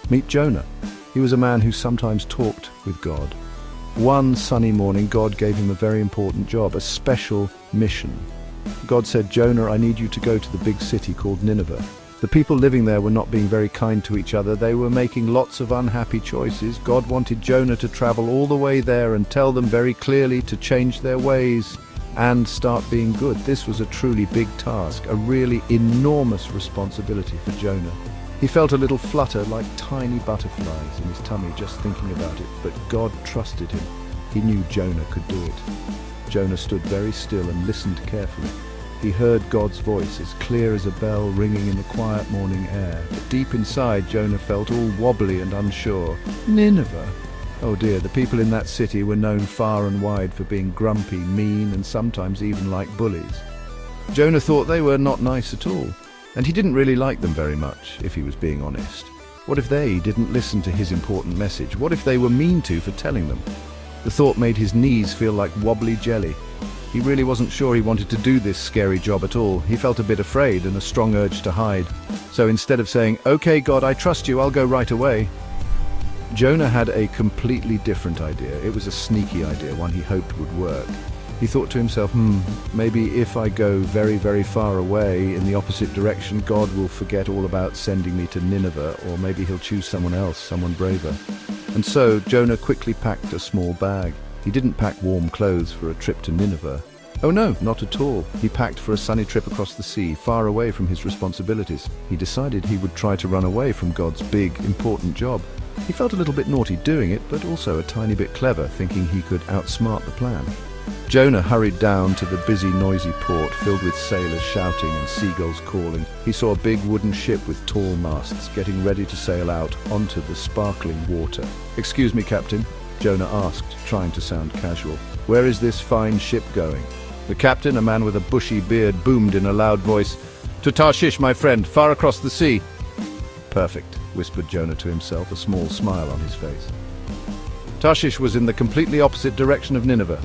Meet Jonah. He was a man who sometimes talked with God. One sunny morning, God gave him a very important job, a special mission. God said, "Jonah, I need you to go to the big city called Nineveh. The people living there were not being very kind to each other. They were making lots of unhappy choices. God wanted Jonah to travel all the way there and tell them very clearly to change their ways and start being good." This was a truly big task, a really enormous responsibility for Jonah. He felt a little flutter like tiny butterflies in his tummy just thinking about it, but God trusted him. He knew Jonah could do it. Jonah stood very still and listened carefully. He heard God's voice as clear as a bell ringing in the quiet morning air. But deep inside, Jonah felt all wobbly and unsure. Nineveh? Oh dear, the people in that city were known far and wide for being grumpy, mean, and sometimes even like bullies. Jonah thought they were not nice at all, and he didn't really like them very much, if he was being honest. What if they didn't listen to his important message? What if they were mean for telling them? The thought made his knees feel like wobbly jelly. He really wasn't sure he wanted to do this scary job at all. He felt a bit afraid and a strong urge to hide. So instead of saying, "Okay, God, I trust you, I'll go right away," Jonah had a completely different idea. It was a sneaky idea, one he hoped would work. He thought to himself, maybe if I go very, very far away in the opposite direction, God will forget all about sending me to Nineveh, or maybe he'll choose someone else, someone braver. And so Jonah quickly packed a small bag. He didn't pack warm clothes for a trip to Nineveh. Oh no, not at all. He packed for a sunny trip across the sea, far away from his responsibilities. He decided he would try to run away from God's big, important job. He felt a little bit naughty doing it, but also a tiny bit clever, thinking he could outsmart the plan. Jonah hurried down to the busy, noisy port, filled with sailors shouting and seagulls calling. He saw a big wooden ship with tall masts, getting ready to sail out onto the sparkling water. "Excuse me, Captain," Jonah asked, trying to sound casual. "Where is this fine ship going?" The captain, a man with a bushy beard, boomed in a loud voice, "To Tarshish, my friend, far across the sea." "Perfect," whispered Jonah to himself, a small smile on his face. Tarshish was in the completely opposite direction of Nineveh.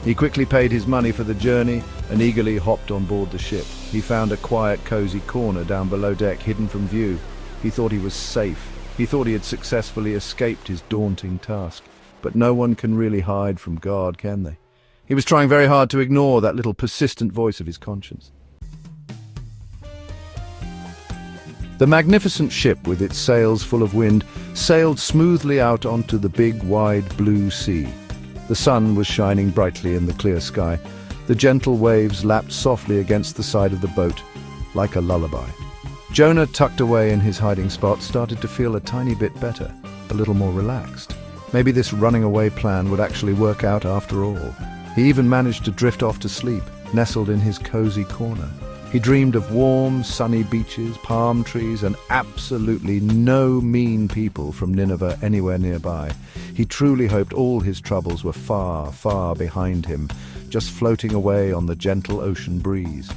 He quickly paid his money for the journey and eagerly hopped on board the ship. He found a quiet, cozy corner down below deck, hidden from view. He thought he was safe. He thought he had successfully escaped his daunting task. But no one can really hide from God, can they? He was trying very hard to ignore that little persistent voice of his conscience. The magnificent ship, with its sails full of wind, sailed smoothly out onto the big, wide blue sea. The sun was shining brightly in the clear sky. The gentle waves lapped softly against the side of the boat, like a lullaby. Jonah, tucked away in his hiding spot, started to feel a tiny bit better, a little more relaxed. Maybe this running away plan would actually work out after all. He even managed to drift off to sleep, nestled in his cozy corner. He dreamed of warm, sunny beaches, palm trees, and absolutely no mean people from Nineveh anywhere nearby. He truly hoped all his troubles were far, far behind him, just floating away on the gentle ocean breeze.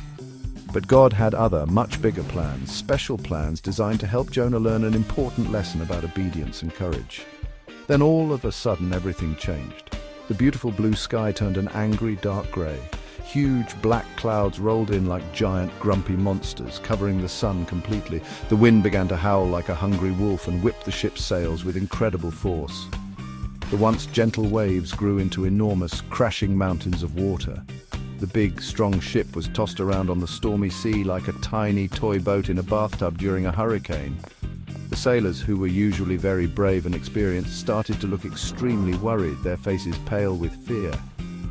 But God had other, much bigger plans, special plans designed to help Jonah learn an important lesson about obedience and courage. Then all of a sudden, everything changed. The beautiful blue sky turned an angry, dark grey. Huge black clouds rolled in like giant, grumpy monsters, covering the sun completely. The wind began to howl like a hungry wolf and whipped the ship's sails with incredible force. The once gentle waves grew into enormous, crashing mountains of water. The big, strong ship was tossed around on the stormy sea like a tiny toy boat in a bathtub during a hurricane. The sailors, who were usually very brave and experienced, started to look extremely worried, their faces pale with fear.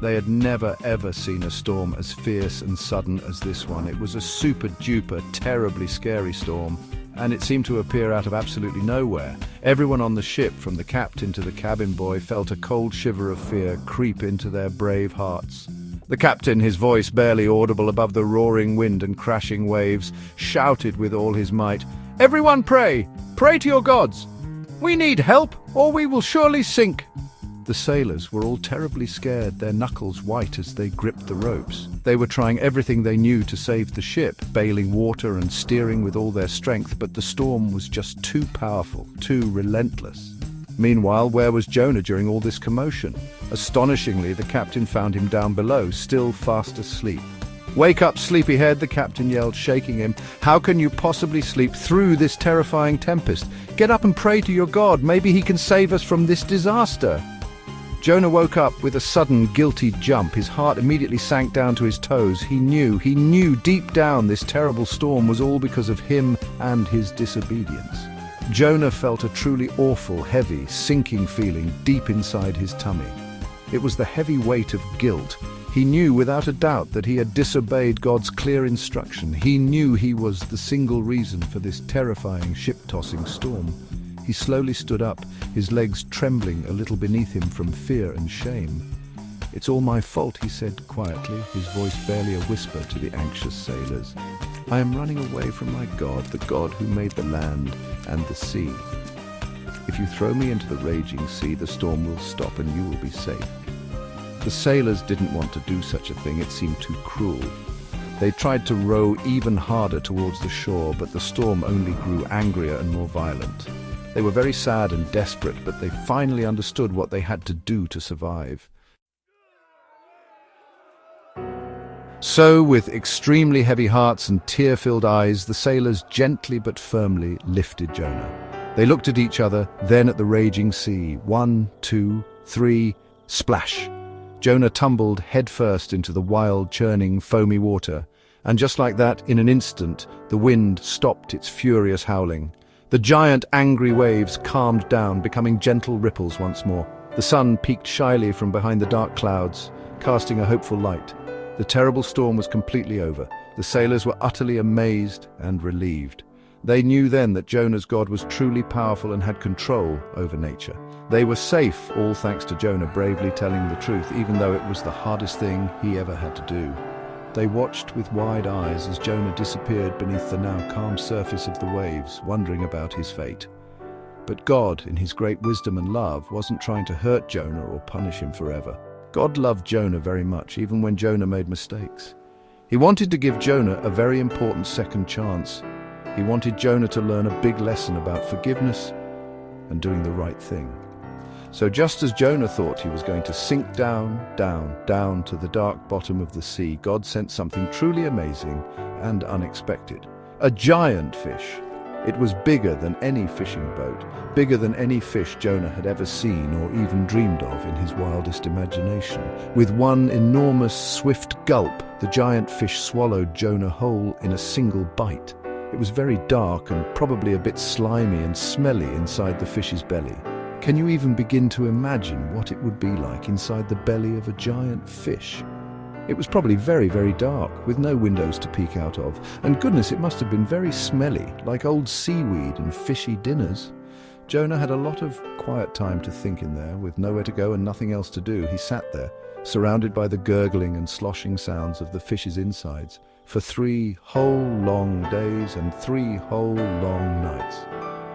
They had never ever seen a storm as fierce and sudden as this one. It was a super-duper, terribly scary storm, and it seemed to appear out of absolutely nowhere. Everyone on the ship, from the captain to the cabin boy, felt a cold shiver of fear creep into their brave hearts. The captain, his voice barely audible above the roaring wind and crashing waves, shouted with all his might, "Everyone pray! Pray to your gods! We need help, or we will surely sink!" The sailors were all terribly scared, their knuckles white as they gripped the ropes. They were trying everything they knew to save the ship, bailing water and steering with all their strength, but the storm was just too powerful, too relentless. Meanwhile, where was Jonah during all this commotion? Astonishingly, the captain found him down below, still fast asleep. "Wake up, sleepyhead," the captain yelled, shaking him. "How can you possibly sleep through this terrifying tempest? Get up and pray to your God. Maybe he can save us from this disaster." Jonah woke up with a sudden, guilty jump. His heart immediately sank down to his toes. He knew deep down this terrible storm was all because of him and his disobedience. Jonah felt a truly awful, heavy, sinking feeling deep inside his tummy. It was the heavy weight of guilt. He knew without a doubt that he had disobeyed God's clear instruction. He knew he was the single reason for this terrifying, ship-tossing storm. He slowly stood up, his legs trembling a little beneath him from fear and shame. "It's all my fault," he said quietly, his voice barely a whisper to the anxious sailors. "I am running away from my God, the God who made the land and the sea. If you throw me into the raging sea, the storm will stop and you will be safe." The sailors didn't want to do such a thing. It seemed too cruel. They tried to row even harder towards the shore, but the storm only grew angrier and more violent. They were very sad and desperate, but they finally understood what they had to do to survive. So, with extremely heavy hearts and tear-filled eyes, the sailors gently but firmly lifted Jonah. They looked at each other, then at the raging sea. 1, 2, 3, splash! Jonah tumbled headfirst into the wild, churning, foamy water. And just like that, in an instant, the wind stopped its furious howling. The giant, angry waves calmed down, becoming gentle ripples once more. The sun peeked shyly from behind the dark clouds, casting a hopeful light. The terrible storm was completely over. The sailors were utterly amazed and relieved. They knew then that Jonah's God was truly powerful and had control over nature. They were safe, all thanks to Jonah bravely telling the truth, even though it was the hardest thing he ever had to do. They watched with wide eyes as Jonah disappeared beneath the now calm surface of the waves, wondering about his fate. But God, in his great wisdom and love, wasn't trying to hurt Jonah or punish him forever. God loved Jonah very much, even when Jonah made mistakes. He wanted to give Jonah a very important second chance. He wanted Jonah to learn a big lesson about forgiveness and doing the right thing. So just as Jonah thought he was going to sink down to the dark bottom of the sea, God sent something truly amazing and unexpected. A giant fish. It was bigger than any fishing boat, bigger than any fish Jonah had ever seen or even dreamed of in his wildest imagination. With one enormous, swift gulp, the giant fish swallowed Jonah whole in a single bite. It was very dark and probably a bit slimy and smelly inside the fish's belly. Can you even begin to imagine what it would be like inside the belly of a giant fish? It was probably very, very dark, with no windows to peek out of. And goodness, it must have been very smelly, like old seaweed and fishy dinners. Jonah had a lot of quiet time to think in there. With nowhere to go and nothing else to do, he sat there, surrounded by the gurgling and sloshing sounds of the fish's insides, for 3 whole long days and 3 whole long nights.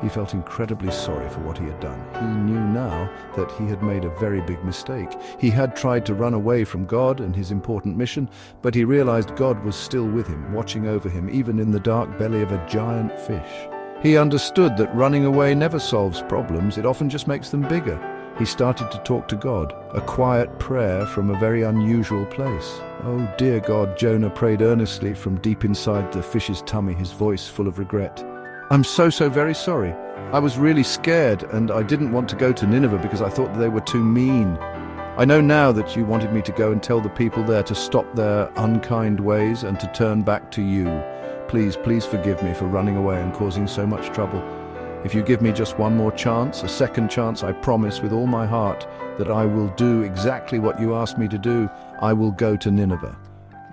He felt incredibly sorry for what he had done. He knew now that he had made a very big mistake. He had tried to run away from God and his important mission, but he realized God was still with him, watching over him, even in the dark belly of a giant fish. He understood that running away never solves problems, it often just makes them bigger. He started to talk to God, a quiet prayer from a very unusual place. "Oh dear God," Jonah prayed earnestly from deep inside the fish's tummy, his voice full of regret. "I'm so very sorry. I was really scared and I didn't want to go to Nineveh because I thought they were too mean. I know now that you wanted me to go and tell the people there to stop their unkind ways and to turn back to you. Please forgive me for running away and causing so much trouble. If you give me just one more chance, a second chance, I promise with all my heart that I will do exactly what you asked me to do. I will go to Nineveh."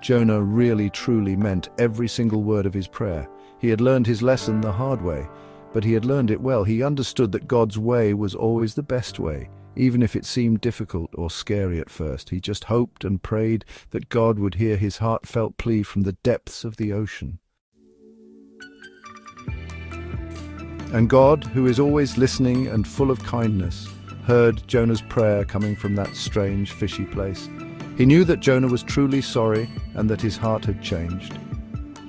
Jonah really truly meant every single word of his prayer. He had learned his lesson the hard way, but he had learned it well. He understood that God's way was always the best way, even if it seemed difficult or scary at first. He just hoped and prayed that God would hear his heartfelt plea from the depths of the ocean. And God, who is always listening and full of kindness, heard Jonah's prayer coming from that strange, fishy place. He knew that Jonah was truly sorry and that his heart had changed.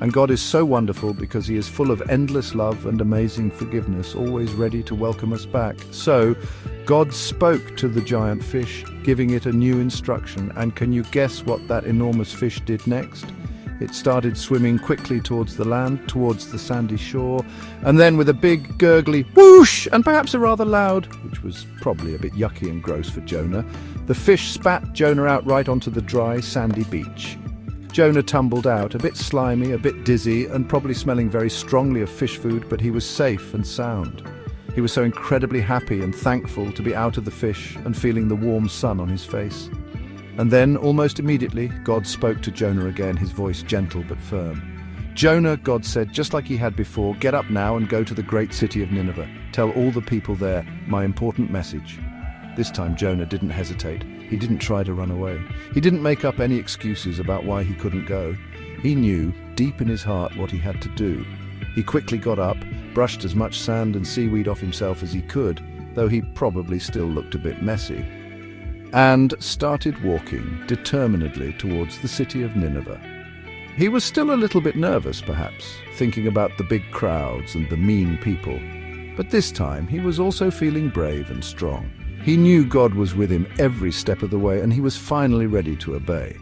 And God is so wonderful because he is full of endless love and amazing forgiveness, always ready to welcome us back. So, God spoke to the giant fish, giving it a new instruction. And can you guess what that enormous fish did next? It started swimming quickly towards the land, towards the sandy shore, and then with a big gurgly whoosh, and perhaps a rather loud, which was probably a bit yucky and gross for Jonah, the fish spat Jonah out right onto the dry, sandy beach. Jonah tumbled out, a bit slimy, a bit dizzy, and probably smelling very strongly of fish food, but he was safe and sound. He was so incredibly happy and thankful to be out of the fish and feeling the warm sun on his face. And then, almost immediately, God spoke to Jonah again, his voice gentle but firm. "Jonah," God said, just like he had before, "get up now and go to the great city of Nineveh. Tell all the people there my important message." This time Jonah didn't hesitate. He didn't try to run away. He didn't make up any excuses about why he couldn't go. He knew, deep in his heart, what he had to do. He quickly got up, brushed as much sand and seaweed off himself as he could, though he probably still looked a bit messy, and started walking determinedly towards the city of Nineveh. He was still a little bit nervous, perhaps, thinking about the big crowds and the mean people. But this time he was also feeling brave and strong. He knew God was with him every step of the way, and he was finally ready to obey.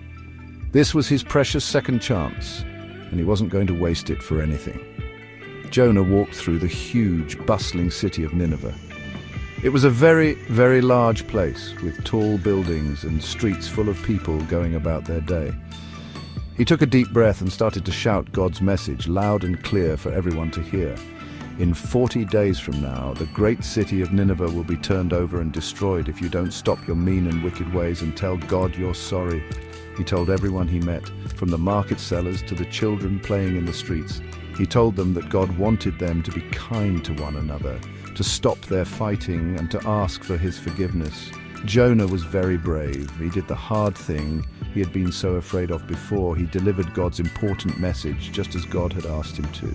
This was his precious second chance, and he wasn't going to waste it for anything. Jonah walked through the huge, bustling city of Nineveh. It was a very, very large place, with tall buildings and streets full of people going about their day. He took a deep breath and started to shout God's message loud and clear for everyone to hear. In 40 days from now, the great city of Nineveh will be turned over and destroyed if you don't stop your mean and wicked ways and tell God you're sorry. He told everyone he met, from the market sellers to the children playing in the streets. He told them that God wanted them to be kind to one another, to stop their fighting and to ask for his forgiveness. Jonah was very brave. He did the hard thing he had been so afraid of before. He delivered God's important message just as God had asked him to.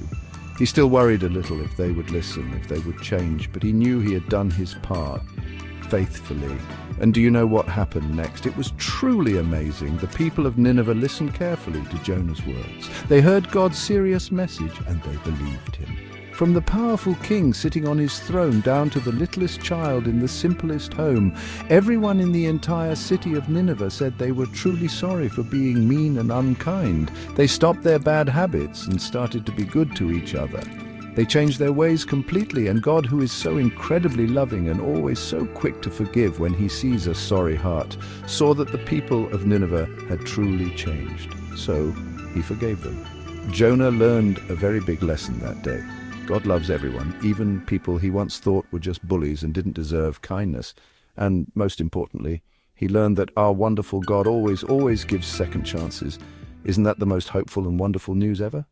He still worried a little if they would listen, if they would change, but he knew he had done his part faithfully. And do you know what happened next? It was truly amazing. The people of Nineveh listened carefully to Jonah's words. They heard God's serious message and they believed him. From the powerful king sitting on his throne down to the littlest child in the simplest home, everyone in the entire city of Nineveh said they were truly sorry for being mean and unkind. They stopped their bad habits and started to be good to each other. They changed their ways completely, and God, who is so incredibly loving and always so quick to forgive when he sees a sorry heart, saw that the people of Nineveh had truly changed. So he forgave them. Jonah learned a very big lesson that day. God loves everyone, even people he once thought were just bullies and didn't deserve kindness. And most importantly, he learned that our wonderful God always gives second chances. Isn't that the most hopeful and wonderful news ever?